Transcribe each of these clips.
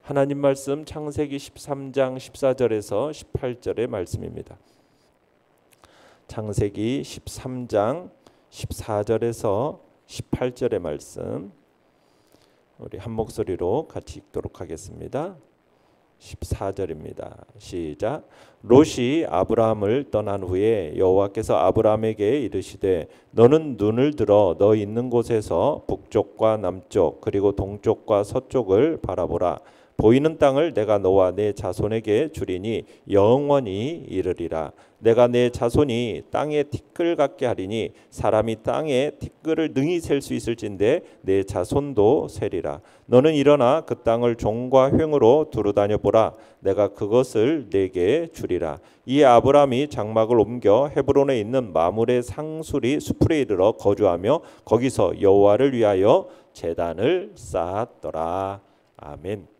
하나님 말씀 창세기 13장 14절에서 18절의 말씀입니다. 창세기 13장 14절에서 18절의 말씀 우리 한 목소리로 같이 읽도록 하겠습니다. 14절입니다. 시작. 롯이 아브라함을 떠난 후에 여호와께서 아브라함에게 이르시되 너는 눈을 들어 너 있는 곳에서 북쪽과 남쪽 그리고 동쪽과 서쪽을 바라보라. 보이는 땅을 내가 너와 내 자손에게 주리니 영원히 이르리라. 내가 내 자손이 땅에 티끌 같게 하리니 사람이 땅에 티끌을 능히 셀 수 있을진데 내 자손도 세리라. 너는 일어나 그 땅을 종과 횡으로 두루다녀 보라. 내가 그것을 내게 주리라. 이 아브라함이 장막을 옮겨 헤브론에 있는 마므레 상수리 수풀에 이르러 거주하며 거기서 여호와를 위하여 제단을 쌓았더라. 아멘.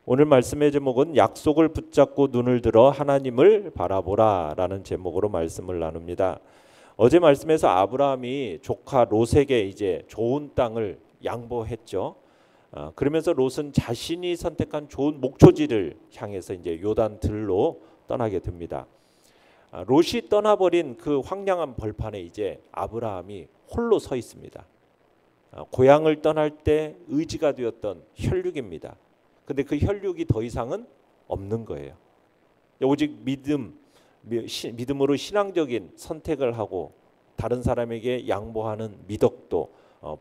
오늘 말씀의 제목은 약속을 붙잡고 눈을 들어 하나님을 바라보라 라는 제목으로 말씀을 나눕니다. 어제 말씀에서 아브라함이 조카 롯에게 이제 좋은 땅을 양보했죠. 그러면서 롯은 자신이 선택한 좋은 목초지를 향해서 이제 요단 들로 떠나게 됩니다. 롯이 떠나버린 그 황량한 벌판에 이제 아브라함이 홀로 서 있습니다. 고향을 떠날 때 의지가 되었던 혈육입니다. 근데 그 혈육이 더 이상은 없는 거예요. 오직 믿음으로 신앙적인 선택을 하고 다른 사람에게 양보하는 미덕도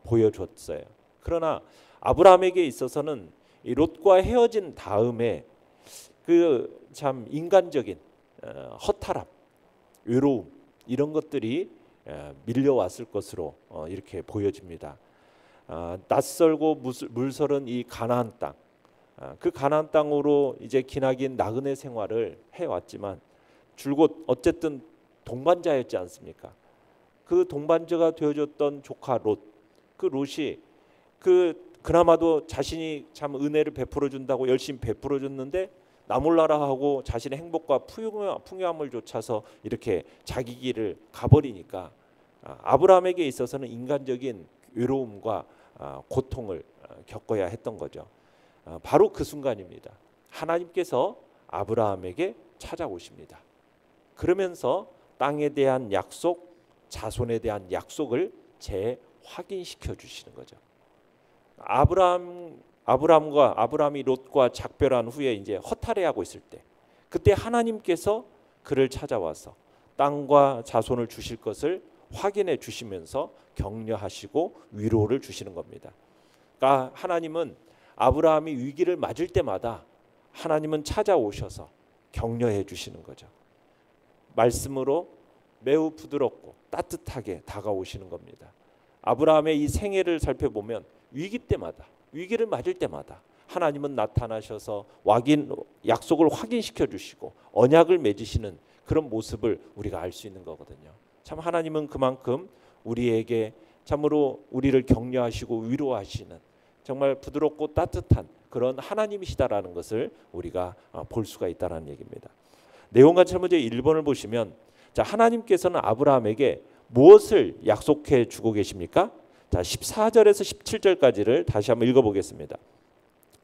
보여줬어요. 그러나 아브라함에게 있어서는 이 롯과 헤어진 다음에 그 참 인간적인 허탈함, 외로움 이런 것들이 밀려왔을 것으로 이렇게 보여집니다. 낯설고 물설은 이 가나안 땅. 그 가나안 땅으로 이제 기나긴 나그네 생활을 해왔지만 줄곧 어쨌든 동반자였지 않습니까? 그 동반자가 되어줬던 조카 롯, 그 롯이 그나마도 자신이 참 은혜를 베풀어 준다고 열심히 베풀어 줬는데 나몰라라 하고 자신의 행복과 풍요함을 좇아서 이렇게 자기 길을 가버리니까 아브라함에게 있어서는 인간적인 외로움과 고통을 겪어야 했던 거죠. 바로 그 순간입니다. 하나님께서 아브라함에게 찾아오십니다. 그러면서 땅에 대한 약속, 자손에 대한 약속을 재확인시켜 주시는 거죠. 아브라함이 롯과 작별한 후에 이제 허탈해하고 있을 때, 그때 하나님께서 그를 찾아와서 땅과 자손을 주실 것을 확인해 주시면서 격려하시고 위로를 주시는 겁니다. 그러니까 하나님은 아브라함이 위기를 맞을 때마다 하나님은 찾아오셔서 격려해 주시는 거죠. 말씀으로 매우 부드럽고 따뜻하게 다가오시는 겁니다. 아브라함의 이 생애를 살펴보면 위기를 맞을 때마다 하나님은 나타나셔서 약속을 확인시켜 주시고 언약을 맺으시는 그런 모습을 우리가 알 수 있는 거거든요. 참 하나님은 그만큼 우리에게 참으로 우리를 격려하시고 위로하시는 정말 부드럽고 따뜻한 그런 하나님이시다라는 것을 우리가 볼 수가 있다는 얘기입니다. 내용과 먼저 1번을 보시면 자, 하나님께서는 아브라함에게 무엇을 약속해 주고 계십니까? 자, 14절에서 17절까지를 다시 한번 읽어보겠습니다.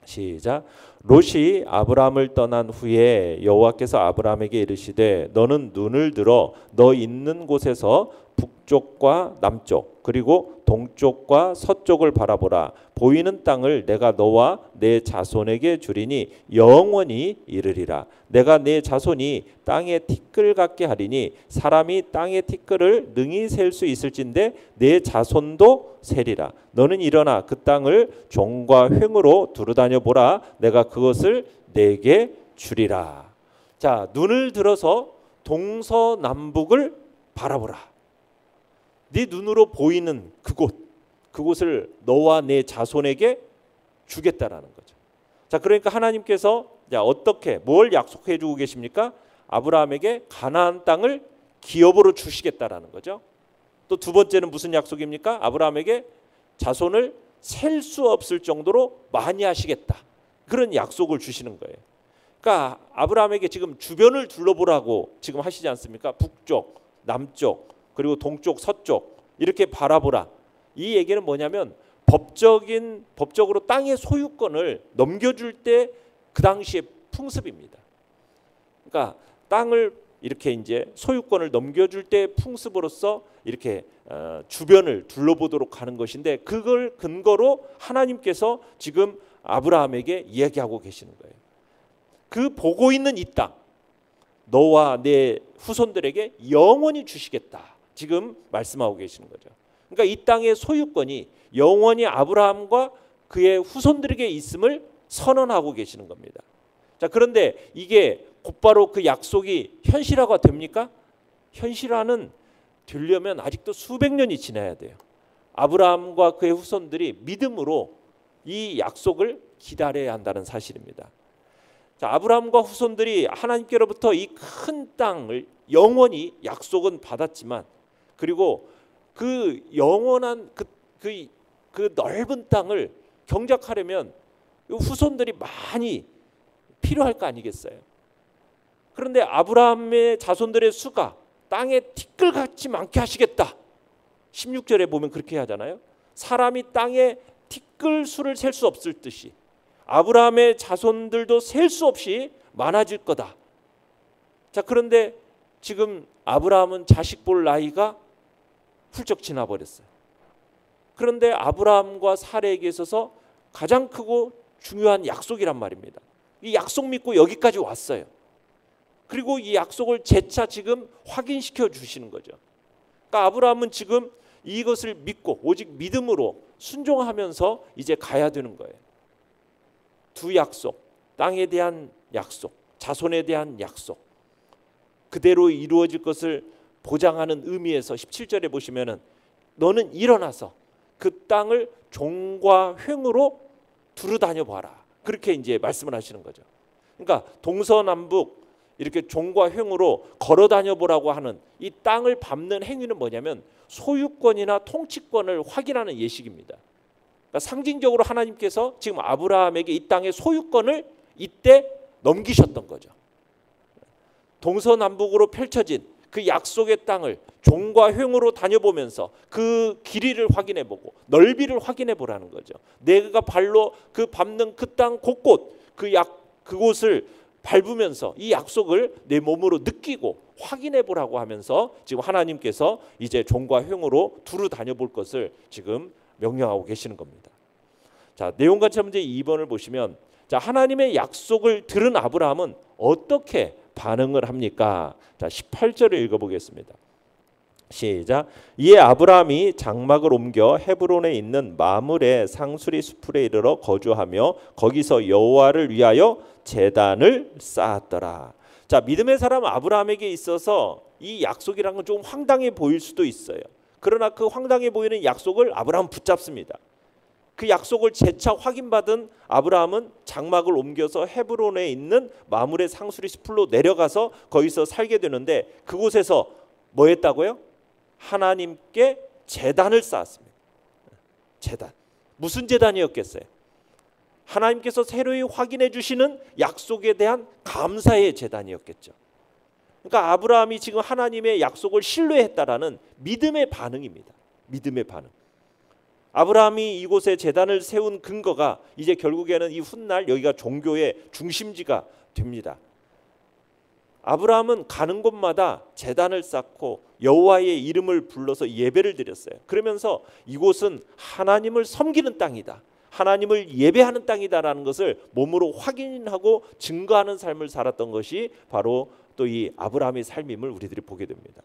시작. 롯이 아브라함을 떠난 후에 여호와께서 아브라함에게 이르시되 너는 눈을 들어 너 있는 곳에서 북쪽과 남쪽 그리고 동쪽과 서쪽을 바라보라. 보이는 땅을 내가 너와 내 자손에게 주리니 영원히 이르리라. 내가 내 자손이 땅에 티끌 같게 하리니 사람이 땅에 티끌을 능히 셀 수 있을진데 내 자손도 세리라. 너는 일어나 그 땅을 종과 횡으로 두루다녀 보라. 내가 그것을 내게 주리라. 자, 눈을 들어서 동서남북을 바라보라. 네 눈으로 보이는 그곳을 너와 내 자손에게 주겠다라는 거죠. 자, 그러니까 하나님께서 뭘 약속해 주고 계십니까? 아브라함에게 가나안 땅을 기업으로 주시겠다라는 거죠. 또 두 번째는 무슨 약속입니까? 아브라함에게 자손을 셀 수 없을 정도로 많이 하시겠다. 그런 약속을 주시는 거예요. 그러니까 아브라함에게 지금 주변을 둘러보라고 지금 하시지 않습니까? 북쪽, 남쪽, 그리고 동쪽, 서쪽 이렇게 바라보라. 이 얘기는 뭐냐면 법적으로 땅의 소유권을 넘겨줄 때 그 당시의 풍습입니다. 그러니까 땅을 이렇게 이제 소유권을 넘겨줄 때 풍습으로서 이렇게 주변을 둘러보도록 하는 것인데, 그걸 근거로 하나님께서 지금 아브라함에게 이야기하고 계시는 거예요. 그 보고 있는 이 땅, 너와 내 후손들에게 영원히 주시겠다, 지금 말씀하고 계시는 거죠. 그러니까 이 땅의 소유권이 영원히 아브라함과 그의 후손들에게 있음을 선언하고 계시는 겁니다. 자, 그런데 이게 곧바로 그 약속이 현실화가 됩니까? 현실화는 되려면 아직도 수백 년이 지나야 돼요. 아브라함과 그의 후손들이 믿음으로 이 약속을 기다려야 한다는 사실입니다. 자, 아브라함과 후손들이 하나님께로부터 이 큰 땅을 영원히 약속은 받았지만, 그리고 그 영원한 그 넓은 땅을 경작하려면 후손들이 많이 필요할 거 아니겠어요? 그런데 아브라함의 자손들의 수가 땅에 티끌같이 많게 하시겠다. 16절에 보면 그렇게 하잖아요. 사람이 땅에 티끌 수를 셀 수 없을 듯이 아브라함의 자손들도 셀 수 없이 많아질 거다. 자, 그런데 지금 아브라함은 자식 볼 나이가 훌쩍 지나버렸어요. 그런데 아브라함과 사라에게 있어서 가장 크고 중요한 약속이란 말입니다. 이 약속 믿고 여기까지 왔어요. 그리고 이 약속을 재차 지금 확인시켜 주시는 거죠. 그러니까 아브라함은 지금 이것을 믿고 오직 믿음으로 순종하면서 이제 가야 되는 거예요. 두 약속, 땅에 대한 약속, 자손에 대한 약속, 그대로 이루어질 것을 보장하는 의미에서 17절에 보시면은 너는 일어나서 그 땅을 종과 횡으로 두루 다녀 봐라, 그렇게 이제 말씀을 하시는 거죠. 그러니까 동서남북 이렇게 종과 횡으로 걸어 다녀 보라고 하는 이 땅을 밟는 행위는 뭐냐면 소유권이나 통치권을 확인하는 예식입니다. 그러니까 상징적으로 하나님께서 지금 아브라함에게 이 땅의 소유권을 이때 넘기셨던 거죠. 동서남북으로 펼쳐진 그 약속의 땅을 종과 횡으로 다녀보면서 그 길이를 확인해보고 넓이를 확인해보라는 거죠. 내가 발로 그 밟는 그 땅 곳곳 그곳을 밟으면서 이 약속을 내 몸으로 느끼고 확인해보라고 하면서 지금 하나님께서 이제 종과 횡으로 두루 다녀볼 것을 지금 명령하고 계시는 겁니다. 자, 내용관찰 문제 2번을 보시면, 자, 하나님의 약속을 들은 아브라함은 어떻게 반응을 합니까? 자, 18절을 읽어보겠습니다. 시작. 이에 아브라함이 장막을 옮겨 헤브론에 있는 마므레 상수리 수풀에 이르러 거주하며 거기서 여호와를 위하여 제단을 쌓았더라. 자, 믿음의 사람 아브라함에게 있어서 이 약속이라는 건 좀 황당해 보일 수도 있어요. 그러나 그 황당해 보이는 약속을 아브라함은 붙잡습니다. 그 약속을 재차 확인받은 아브라함은 장막을 옮겨서 헤브론에 있는 마므레 상수리 숲으로 내려가서 거기서 살게 되는데, 그곳에서 뭐 했다고요? 하나님께 제단을 쌓았습니다. 제단. 무슨 제단이었겠어요? 하나님께서 새로이 확인해 주시는 약속에 대한 감사의 제단이었겠죠. 그러니까 아브라함이 지금 하나님의 약속을 신뢰했다라는 믿음의 반응입니다. 믿음의 반응. 아브라함이 이곳에 제단을 세운 근거가 이제 결국에는 이 훗날 여기가 종교의 중심지가 됩니다. 아브라함은 가는 곳마다 제단을 쌓고 여호와의 이름을 불러서 예배를 드렸어요. 그러면서 이곳은 하나님을 섬기는 땅이다, 하나님을 예배하는 땅이다라는 것을 몸으로 확인하고 증거하는 삶을 살았던 것이 바로 또 이 아브라함의 삶임을 우리들이 보게 됩니다.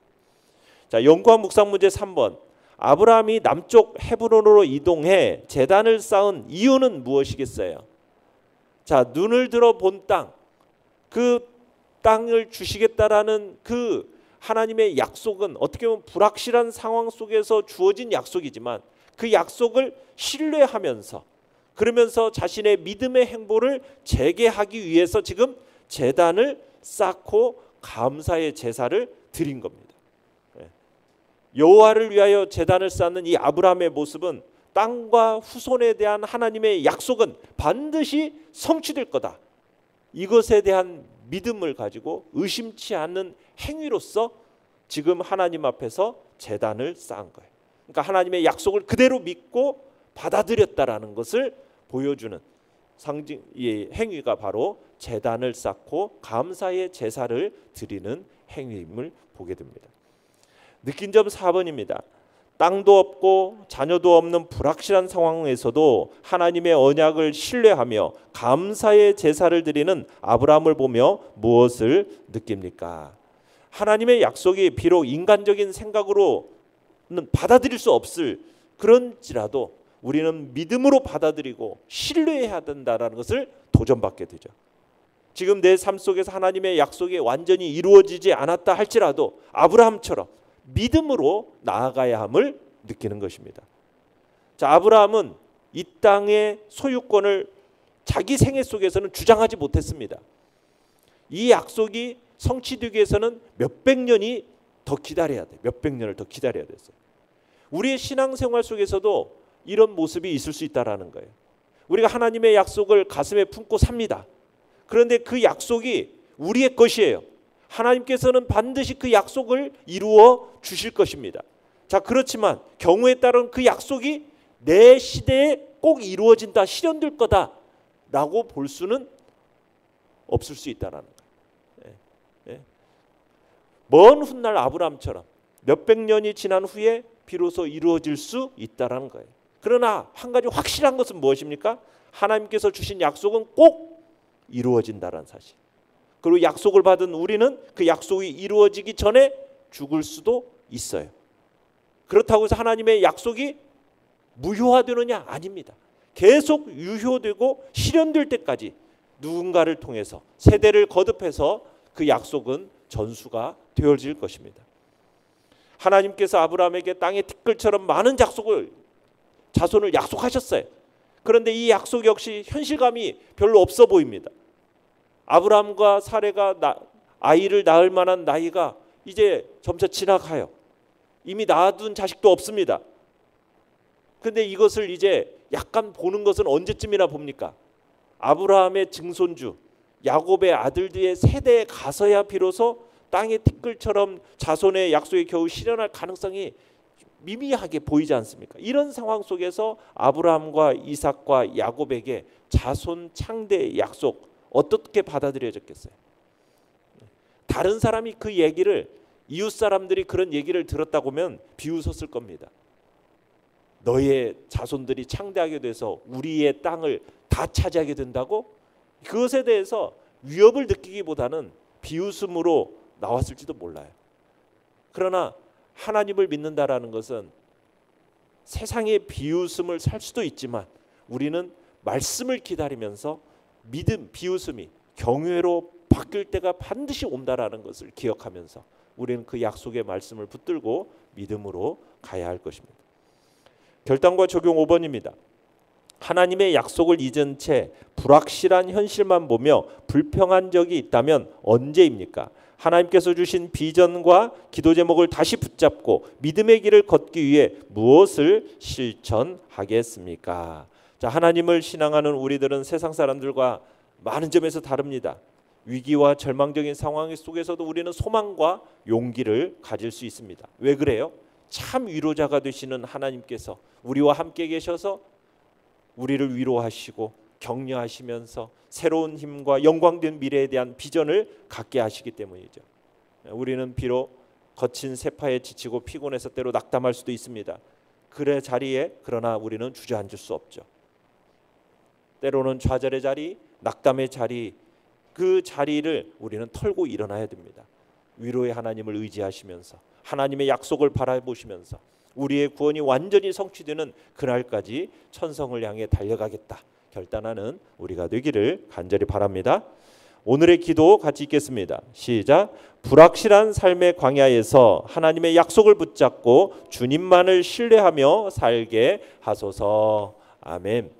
자, 연구한 묵상 문제 3번. 아브라함이 남쪽 헤브론으로 이동해 제단을 쌓은 이유는 무엇이겠어요? 자, 눈을 들어 본 땅, 그 땅을 주시겠다라는 그 하나님의 약속은 어떻게 보면 불확실한 상황 속에서 주어진 약속이지만 그 약속을 신뢰하면서, 그러면서 자신의 믿음의 행보를 재개하기 위해서 지금 제단을 쌓고 감사의 제사를 드린 겁니다. 여호와를 위하여 제단을 쌓는 이 아브라함의 모습은 땅과 후손에 대한 하나님의 약속은 반드시 성취될 거다, 이것에 대한 믿음을 가지고 의심치 않는 행위로서 지금 하나님 앞에서 제단을 쌓은 거예요. 그러니까 하나님의 약속을 그대로 믿고 받아들였다라는 것을 보여주는 상징 이 행위가 바로 제단을 쌓고 감사의 제사를 드리는 행위임을 보게 됩니다. 느낀 점 4번입니다. 땅도 없고 자녀도 없는 불확실한 상황에서도 하나님의 언약을 신뢰하며 감사의 제사를 드리는 아브라함을 보며 무엇을 느낍니까? 하나님의 약속이 비록 인간적인 생각으로는 받아들일 수 없을 그런지라도 우리는 믿음으로 받아들이고 신뢰해야 된다는 것을 도전받게 되죠. 지금 내 삶 속에서 하나님의 약속이 완전히 이루어지지 않았다 할지라도 아브라함처럼 믿음으로 나아가야 함을 느끼는 것입니다. 자, 아브라함은 이 땅의 소유권을 자기 생애 속에서는 주장하지 못했습니다. 이 약속이 성취되기 위해서는 몇백 년이 더 기다려야 돼. 몇백 년을 더 기다려야 됐어요. 우리의 신앙생활 속에서도 이런 모습이 있을 수 있다라는 거예요. 우리가 하나님의 약속을 가슴에 품고 삽니다. 그런데 그 약속이 우리의 것이에요. 하나님께서는 반드시 그 약속을 이루어 주실 것입니다. 자, 그렇지만 경우에 따른 그 약속이 내 시대에 꼭 이루어진다, 실현될 거다라고 볼 수는 없을 수 있다라는 거예요. 먼 훗날 아브라함처럼 몇백 년이 지난 후에 비로소 이루어질 수 있다라는 거예요. 그러나 한 가지 확실한 것은 무엇입니까? 하나님께서 주신 약속은 꼭 이루어진다라는 사실. 그리고 약속을 받은 우리는 그 약속이 이루어지기 전에 죽을 수도 있어요. 그렇다고 해서 하나님의 약속이 무효화되느냐? 아닙니다. 계속 유효되고 실현될 때까지 누군가를 통해서 세대를 거듭해서 그 약속은 전수가 되어질 것입니다. 하나님께서 아브라함에게 땅의 티끌처럼 많은 자손을 약속하셨어요. 그런데 이 약속 역시 현실감이 별로 없어 보입니다. 아브라함과 사레가 아이를 낳을 만한 나이가 이제 점차 지나가요. 이미 낳아둔 자식도 없습니다. 그런데 이것을 이제 약간 보는 것은 언제쯤이나 봅니까? 아브라함의 증손주 야곱의 아들들의 세대에 가서야 비로소 땅의 티끌처럼 자손의 약속이 겨우 실현할 가능성이 미미하게 보이지 않습니까? 이런 상황 속에서 아브라함과 이삭과 야곱에게 자손 창대의 약속 어떻게 받아들여졌겠어요? 다른 사람이 그 얘기를, 이웃 사람들이 그런 얘기를 들었다고 하면 비웃었을 겁니다. 너의 자손들이 창대하게 돼서 우리의 땅을 다 차지하게 된다고? 그것에 대해서 위협을 느끼기보다는 비웃음으로 나왔을지도 몰라요. 그러나 하나님을 믿는다라는 것은 세상의 비웃음을 살 수도 있지만 우리는 말씀을 기다리면서 믿음, 비웃음이 경외로 바뀔 때가 반드시 온다라는 것을 기억하면서 우리는 그 약속의 말씀을 붙들고 믿음으로 가야 할 것입니다. 결단과 적용 5번입니다. 하나님의 약속을 잊은 채 불확실한 현실만 보며 불평한 적이 있다면 언제입니까? 하나님께서 주신 비전과 기도 제목을 다시 붙잡고 믿음의 길을 걷기 위해 무엇을 실천하겠습니까? 자, 하나님을 신앙하는 우리들은 세상 사람들과 많은 점에서 다릅니다. 위기와 절망적인 상황 속에서도 우리는 소망과 용기를 가질 수 있습니다. 왜 그래요? 참 위로자가 되시는 하나님께서 우리와 함께 계셔서 우리를 위로하시고 격려하시면서 새로운 힘과 영광된 미래에 대한 비전을 갖게 하시기 때문이죠. 우리는 비록 거친 세파에 지치고 피곤해서 때로 낙담할 수도 있습니다. 그의 자리에 그러나 우리는 주저앉을 수 없죠. 때로는 좌절의 자리, 낙담의 자리, 그 자리를 우리는 털고 일어나야 됩니다. 위로의 하나님을 의지하시면서 하나님의 약속을 바라보시면서 우리의 구원이 완전히 성취되는 그날까지 천성을 향해 달려가겠다 결단하는 우리가 되기를 간절히 바랍니다. 오늘의 기도 같이 읽겠습니다. 시작. 불확실한 삶의 광야에서 하나님의 약속을 붙잡고 주님만을 신뢰하며 살게 하소서. 아멘.